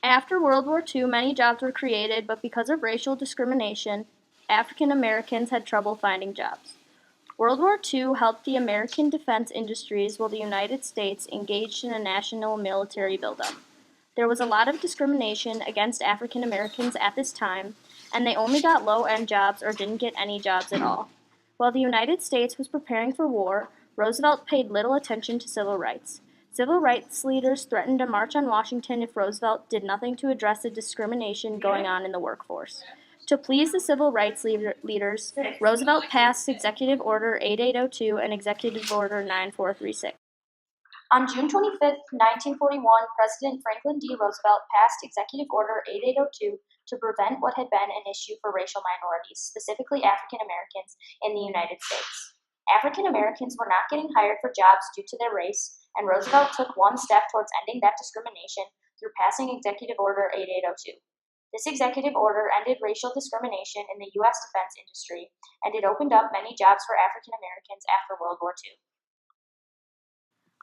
After World War II, many jobs were created, but because of racial discrimination, African Americans had trouble finding jobs. World War II helped the American defense industries while the United States engaged in a national military buildup. There was a lot of discrimination against African Americans at this time, and they only got low-end jobs or didn't get any jobs at all. While the United States was preparing for war, Roosevelt paid little attention to civil rights. Civil rights leaders threatened to march on Washington if Roosevelt did nothing to address the discrimination going on in the workforce. To please the civil rights leaders, Roosevelt passed Executive Order 8802 and Executive Order 9436. On June 25, 1941, President Franklin D. Roosevelt passed Executive Order 8802 to prevent what had been an issue for racial minorities, specifically African Americans, in the United States. African Americans were not getting hired for jobs due to their race, and Roosevelt took one step towards ending that discrimination through passing Executive Order 8802. This executive order ended racial discrimination in the U.S. defense industry, and it opened up many jobs for African Americans after World War II.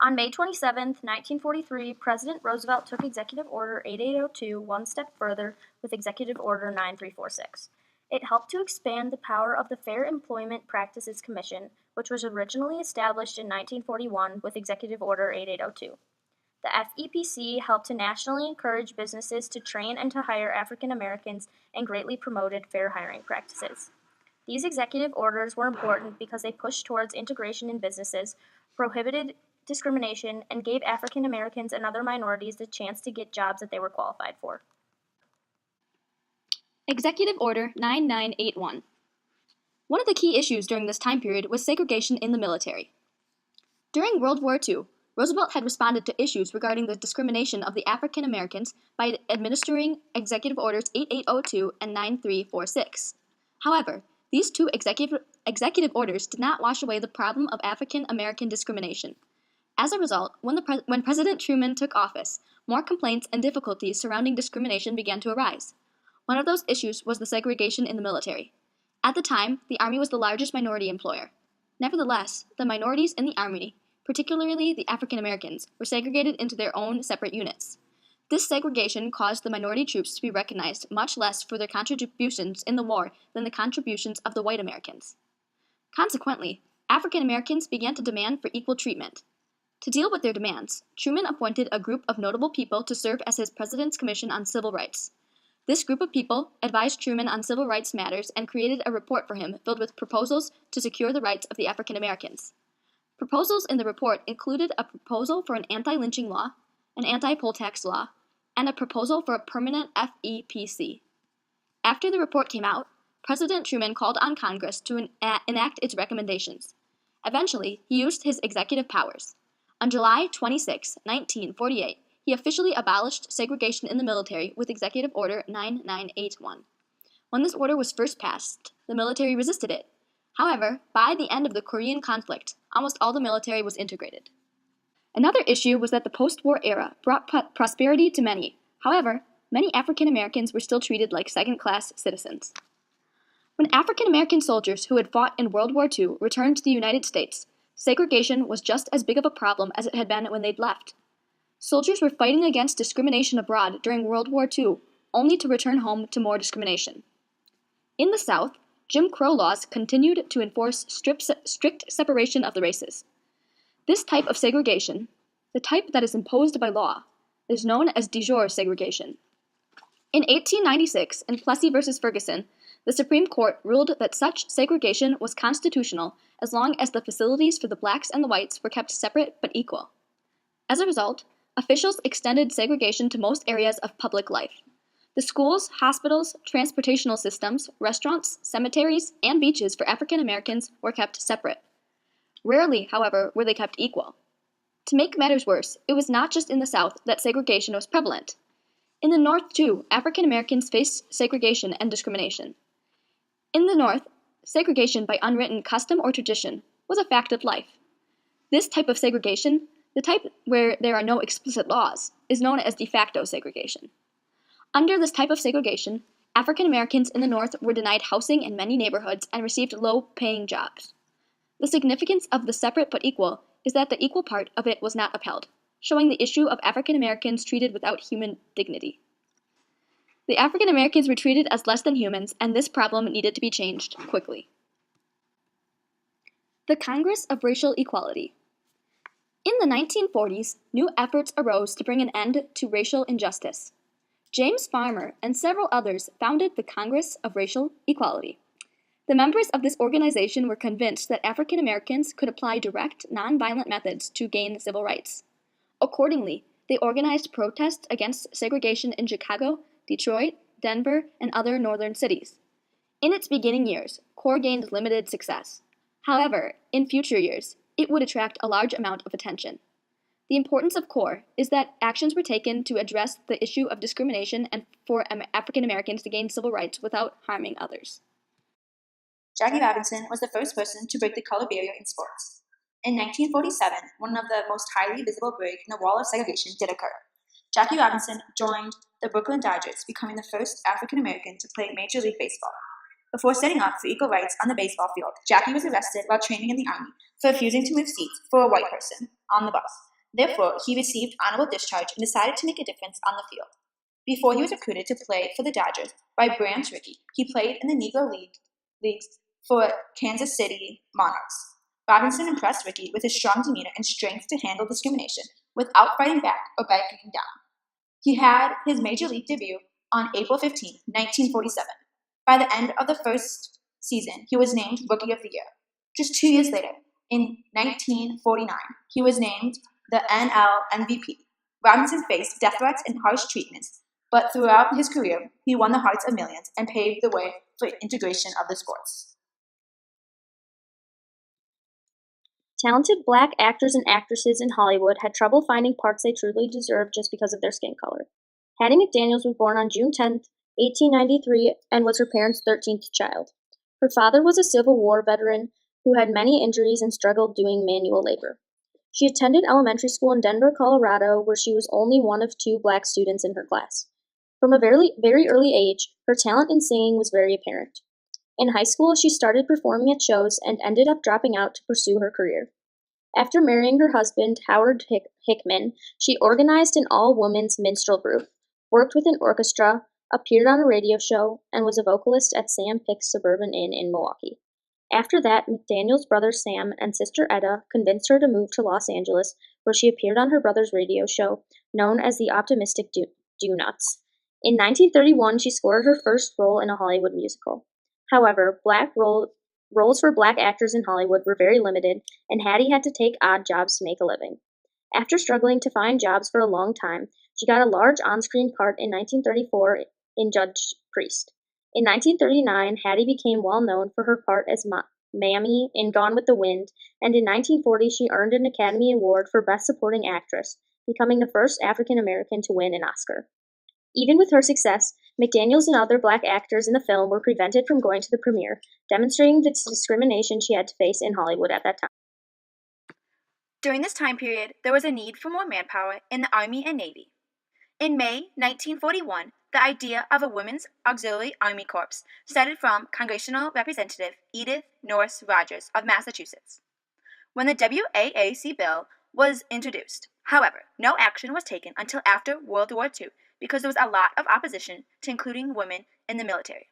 On May 27, 1943, President Roosevelt took Executive Order 8802 one step further with Executive Order 9346. It helped to expand the power of the Fair Employment Practices Commission, which was originally established in 1941 with Executive Order 8802. The FEPC helped to nationally encourage businesses to train and to hire African Americans and greatly promoted fair hiring practices. These executive orders were important because they pushed towards integration in businesses, prohibited discrimination, and gave African Americans and other minorities the chance to get jobs that they were qualified for. Executive Order 9981. One of the key issues during this time period was segregation in the military. During World War II, Roosevelt had responded to issues regarding the discrimination of the African Americans by administering Executive Orders 8802 and 9346. However, these two executive orders did not wash away the problem of African American discrimination. As a result, when President Truman took office, more complaints and difficulties surrounding discrimination began to arise. One of those issues was the segregation in the military. At the time, the Army was the largest minority employer. Nevertheless, the minorities in the Army, particularly the African Americans, were segregated into their own separate units. This segregation caused the minority troops to be recognized much less for their contributions in the war than the contributions of the white Americans. Consequently, African Americans began to demand for equal treatment. To deal with their demands, Truman appointed a group of notable people to serve as his President's Commission on Civil Rights. This group of people advised Truman on civil rights matters and created a report for him filled with proposals to secure the rights of the African Americans. Proposals in the report included a proposal for an anti-lynching law, an anti-poll tax law, and a proposal for a permanent FEPC. After the report came out, President Truman called on Congress to enact its recommendations. Eventually, he used his executive powers. On July 26, 1948, he officially abolished segregation in the military with Executive Order 9981. When this order was first passed, the military resisted it. However, by the end of the Korean conflict, almost all the military was integrated. Another issue was that the post-war era brought prosperity to many. However, many African Americans were still treated like second-class citizens. When African American soldiers who had fought in World War II returned to the United States, segregation was just as big of a problem as it had been when they'd left. Soldiers were fighting against discrimination abroad during World War II, only to return home to more discrimination. In the South, Jim Crow laws continued to enforce strict separation of the races. This type of segregation, the type that is imposed by law, is known as de jure segregation. In 1896, in Plessy v. Ferguson, the Supreme Court ruled that such segregation was constitutional as long as the facilities for the blacks and the whites were kept separate but equal. As a result, officials extended segregation to most areas of public life. The schools, hospitals, transportational systems, restaurants, cemeteries, and beaches for African Americans were kept separate. Rarely, however, were they kept equal. To make matters worse, it was not just in the South that segregation was prevalent. In the North, too, African Americans faced segregation and discrimination. In the North, segregation by unwritten custom or tradition was a fact of life. This type of segregation, the type where there are no explicit laws, is known as de facto segregation. Under this type of segregation, African Americans in the North were denied housing in many neighborhoods and received low-paying jobs. The significance of the separate but equal is that the equal part of it was not upheld, showing the issue of African Americans treated without human dignity. The African Americans were treated as less than humans, and this problem needed to be changed quickly. The Congress of Racial Equality. In the 1940s, new efforts arose to bring an end to racial injustice. James Farmer and several others founded the Congress of Racial Equality. The members of this organization were convinced that African Americans could apply direct, nonviolent methods to gain civil rights. Accordingly, they organized protests against segregation in Chicago, Detroit, Denver, and other northern cities. In its beginning years, CORE gained limited success. However, in future years, it would attract a large amount of attention. The importance of CORE is that actions were taken to address the issue of discrimination and for African Americans to gain civil rights without harming others. Jackie Robinson was the first person to break the color barrier in sports. In 1947, one of the most highly visible breaks in the wall of segregation did occur. Jackie Robinson joined the Brooklyn Dodgers, becoming the first African American to play Major League Baseball. Before setting up for equal rights on the baseball field, Jackie was arrested while training in the Army for refusing to move seats for a white person on the bus. Therefore, he received honorable discharge and decided to make a difference on the field. Before he was recruited to play for the Dodgers by Branch Rickey, he played in the Negro Leagues for Kansas City Monarchs. Robinson impressed Rickey with his strong demeanor and strength to handle discrimination without fighting back or backing down. He had his Major League debut on April 15, 1947. By the end of the first season, he was named Rookie of the Year. Just 2 years later, in 1949, he was named the NL MVP. Robinson faced death threats and harsh treatments, but throughout his career, he won the hearts of millions and paved the way for integration of the sports. Talented black actors and actresses in Hollywood had trouble finding parts they truly deserved just because of their skin color. Hattie McDaniels was born on June 10, 1893, and was her parents' 13th child. Her father was a Civil War veteran who had many injuries and struggled doing manual labor. She attended elementary school in Denver, Colorado, where she was only one of 2 black students in her class. From a very early age, her talent in singing was very apparent. In high school, she started performing at shows and ended up dropping out to pursue her career. After marrying her husband, Howard Hickman, she organized an all-women's minstrel group, worked with an orchestra, appeared on a radio show, and was a vocalist at Sam Pick's Suburban Inn in Milwaukee. After that, McDaniel's brother Sam and sister Etta convinced her to move to Los Angeles, where she appeared on her brother's radio show, known as the Optimistic Do-Nuts. In 1931, she scored her first role in a Hollywood musical. However, roles for black actors in Hollywood were very limited, and Hattie had to take odd jobs to make a living. After struggling to find jobs for a long time, she got a large on-screen part in 1934 in Judge Priest. In 1939, Hattie became well known for her part as Mammy in Gone with the Wind, and in 1940 she earned an Academy Award for Best Supporting Actress, becoming the first African American to win an Oscar. Even with her success, McDaniels and other black actors in the film were prevented from going to the premiere, demonstrating the discrimination she had to face in Hollywood at that time. During this time period, there was a need for more manpower in the Army and Navy. In May 1941, the idea of a Women's Auxiliary Army Corps started from Congressional Representative Edith Norris Rogers of Massachusetts, when the WAAC bill was introduced. However, no action was taken until after World War II because there was a lot of opposition to including women in the military.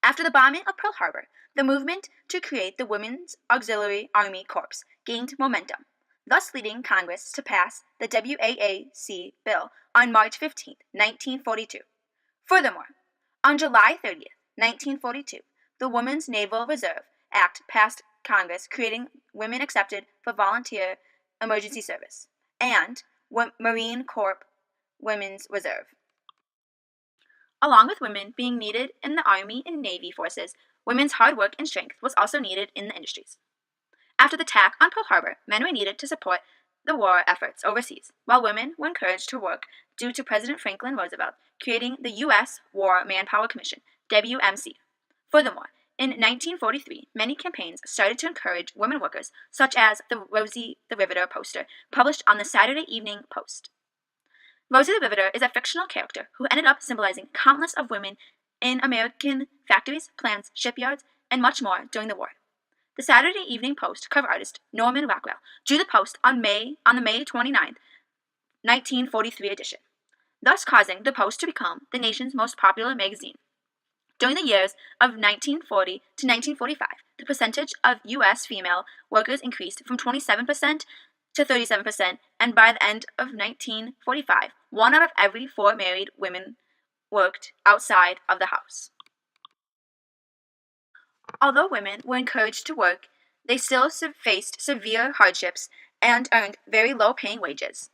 After the bombing of Pearl Harbor, the movement to create the Women's Auxiliary Army Corps gained momentum, thus leading Congress to pass the WAAC bill on March 15, 1942. Furthermore, on July 30, 1942, the Women's Naval Reserve Act passed Congress, creating women accepted for volunteer emergency service, and Marine Corps Women's Reserve. Along with women being needed in the Army and Navy forces, women's hard work and strength was also needed in the industries. After the attack on Pearl Harbor, men were needed to support the war efforts overseas, while women were encouraged to work due to President Franklin Roosevelt creating the U.S. War Manpower Commission, WMC. Furthermore, in 1943, many campaigns started to encourage women workers, such as the Rosie the Riveter poster published on the Saturday Evening Post. Rosie the Riveter is a fictional character who ended up symbolizing countless of women in American factories, plants, shipyards, and much more during the war. The Saturday Evening Post cover artist Norman Rockwell drew the post on the May 29, 1943 edition, thus causing the Post to become the nation's most popular magazine. During the years of 1940 to 1945, the percentage of U.S. female workers increased from 27% to 37%, and by the end of 1945, 1 out of every 4 married women worked outside of the house. Although women were encouraged to work, they still faced severe hardships and earned very low-paying wages.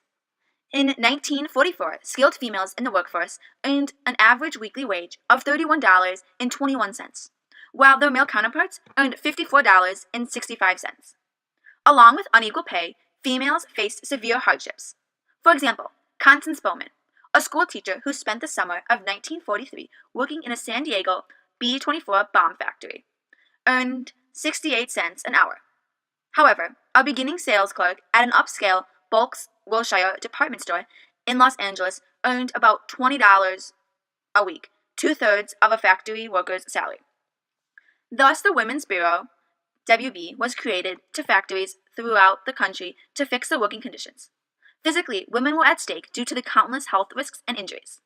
In 1944, skilled females in the workforce earned an average weekly wage of $31.21, while their male counterparts earned $54.65. Along with unequal pay, females faced severe hardships. For example, Constance Bowman, a school teacher who spent the summer of 1943 working in a San Diego B-24 bomb factory, earned 68 cents an hour. However, a beginning sales clerk at an upscale Bulks Wilshire department store in Los Angeles earned about $20 a week, 2/3 of a factory worker's salary. Thus, the Women's Bureau, WB, was created to factories throughout the country to fix the working conditions. Physically, women were at stake due to the countless health risks and injuries.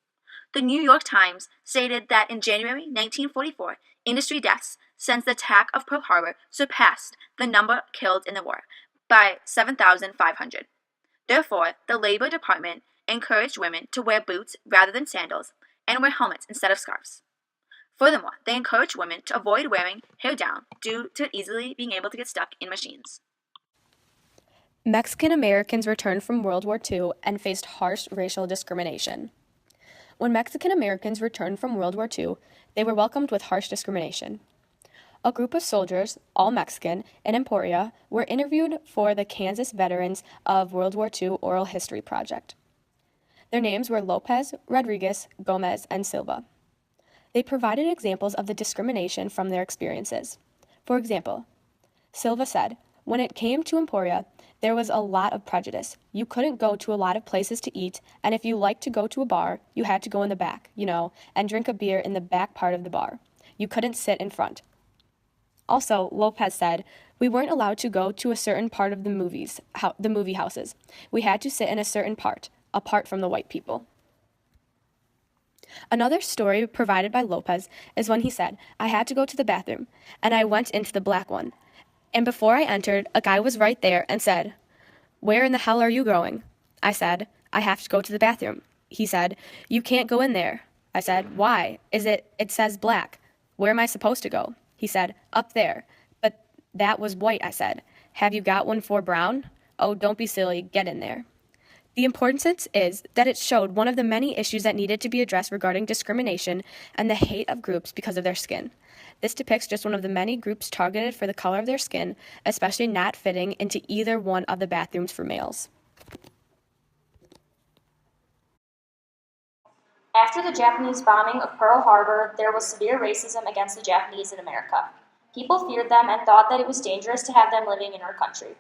The New York Times stated that in January 1944, industry deaths since the attack of Pearl Harbor surpassed the number killed in the war by 7,500. Therefore, the Labor Department encouraged women to wear boots rather than sandals and wear helmets instead of scarves. Furthermore, they encouraged women to avoid wearing hair down due to easily being able to get stuck in machines. Mexican Americans returned from World War II and faced harsh racial discrimination. When Mexican Americans returned from World War II, they were welcomed with harsh discrimination. A group of soldiers, all Mexican, in Emporia were interviewed for the Kansas Veterans of World War II Oral History Project. Their names were Lopez, Rodriguez, Gomez, and Silva. They provided examples of the discrimination from their experiences. For example, Silva said, "When it came to Emporia, there was a lot of prejudice. You couldn't go to a lot of places to eat, and if you liked to go to a bar, you had to go in the back, and drink a beer in the back part of the bar. You couldn't sit in front." Also, Lopez said, "We weren't allowed to go to a certain part of the movie houses. We had to sit in a certain part, apart from the white people." Another story provided by Lopez is when he said, "I had to go to the bathroom, and I went into the black one. And before I entered, a guy was right there and said, 'Where in the hell are you going?' I said, 'I have to go to the bathroom.' He said, 'You can't go in there.' I said, 'Why? It says black. Where am I supposed to go?' He said, 'Up there.' But that was white," I said. "Have you got one for brown?" "Oh, don't be silly. Get in there." The importance is that it showed one of the many issues that needed to be addressed regarding discrimination and the hate of groups because of their skin. This depicts just one of the many groups targeted for the color of their skin, especially not fitting into either one of the bathrooms for males. After the Japanese bombing of Pearl Harbor, there was severe racism against the Japanese in America. People feared them and thought that it was dangerous to have them living in our country.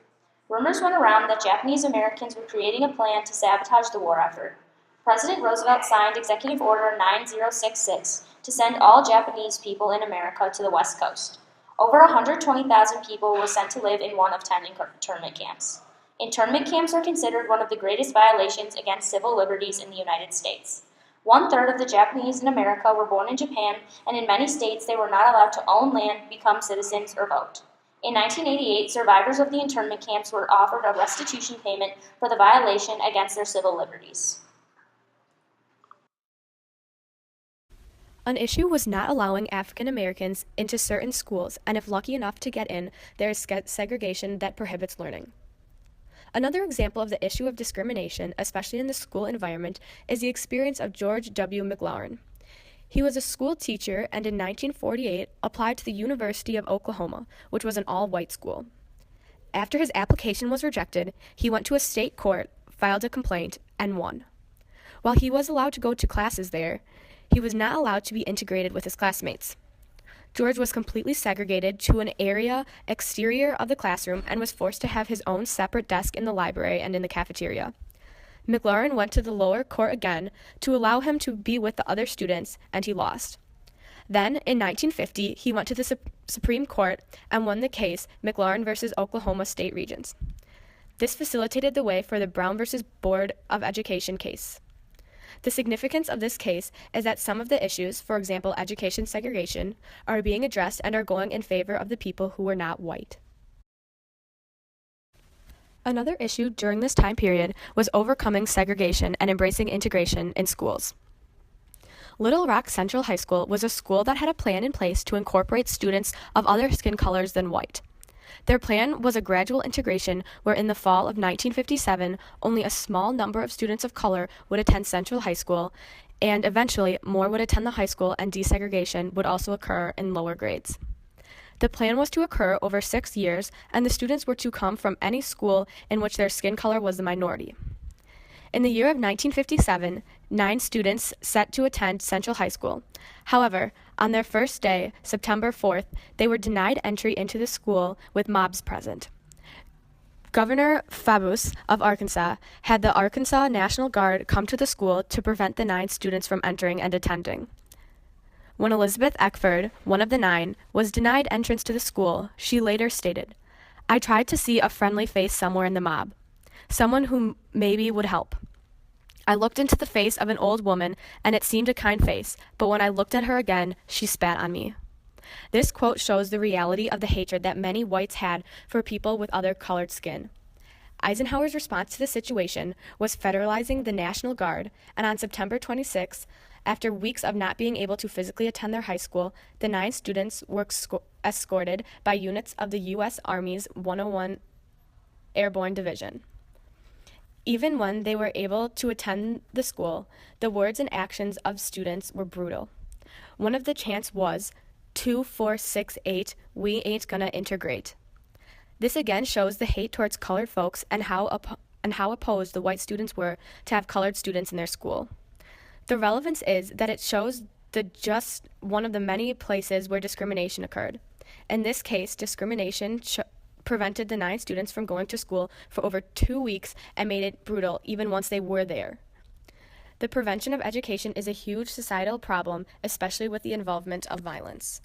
Rumors went around that Japanese Americans were creating a plan to sabotage the war effort. President Roosevelt signed Executive Order 9066 to send all Japanese people in America to the West Coast. Over 120,000 people were sent to live in one of 10 internment camps. Internment camps are considered one of the greatest violations against civil liberties in the United States. 1/3 of the Japanese in America were born in Japan, and in many states they were not allowed to own land, become citizens, or vote. In 1988, survivors of the internment camps were offered a restitution payment for the violation against their civil liberties. An issue was not allowing African Americans into certain schools, and if lucky enough to get in, there is segregation that prohibits learning. Another example of the issue of discrimination, especially in the school environment, is the experience of George W. McLaurin. He was a school teacher and in 1948 applied to the University of Oklahoma, which was an all-white school. After his application was rejected, he went to a state court, filed a complaint, and won. While he was allowed to go to classes there, he was not allowed to be integrated with his classmates. George was completely segregated to an area exterior of the classroom and was forced to have his own separate desk in the library and in the cafeteria. McLaurin went to the lower court again to allow him to be with the other students, and he lost. Then, in 1950, he went to the Supreme Court and won the case McLaurin versus Oklahoma State Regents. This facilitated the way for the Brown versus Board of Education case. The significance of this case is that some of the issues, for example, education segregation, are being addressed and are going in favor of the people who were not white. Another issue during this time period was overcoming segregation and embracing integration in schools. Little Rock Central High School was a school that had a plan in place to incorporate students of other skin colors than white. Their plan was a gradual integration where in the fall of 1957, only a small number of students of color would attend Central High School, and eventually more would attend the high school and desegregation would also occur in lower grades. The plan was to occur over 6 years, and the students were to come from any school in which their skin color was the minority. In the year of 1957, 9 students set to attend Central High School. However, on their first day, September 4th, they were denied entry into the school with mobs present. Governor Faubus of Arkansas had the Arkansas National Guard come to the school to prevent the 9 students from entering and attending. When Elizabeth Eckford, one of the 9, was denied entrance to the school, she later stated, "I tried to see a friendly face somewhere in the mob, someone who maybe would help. I looked into the face of an old woman, and it seemed a kind face, but when I looked at her again, she spat on me." This quote shows the reality of the hatred that many whites had for people with other colored skin. Eisenhower's response to the situation was federalizing the National Guard, and on September 26, after weeks of not being able to physically attend their high school, the 9 students were escorted by units of the U.S. Army's 101 Airborne Division. Even when they were able to attend the school, the words and actions of students were brutal. One of the chants was, 2, 4, 6, 8, we ain't gonna integrate. This again shows the hate towards colored folks and how opposed the white students were to have colored students in their school. The relevance is that it shows just one of the many places where discrimination occurred. In this case, discrimination prevented the 9 students from going to school for over 2 weeks and made it brutal even once they were there. The prevention of education is a huge societal problem, especially with the involvement of violence.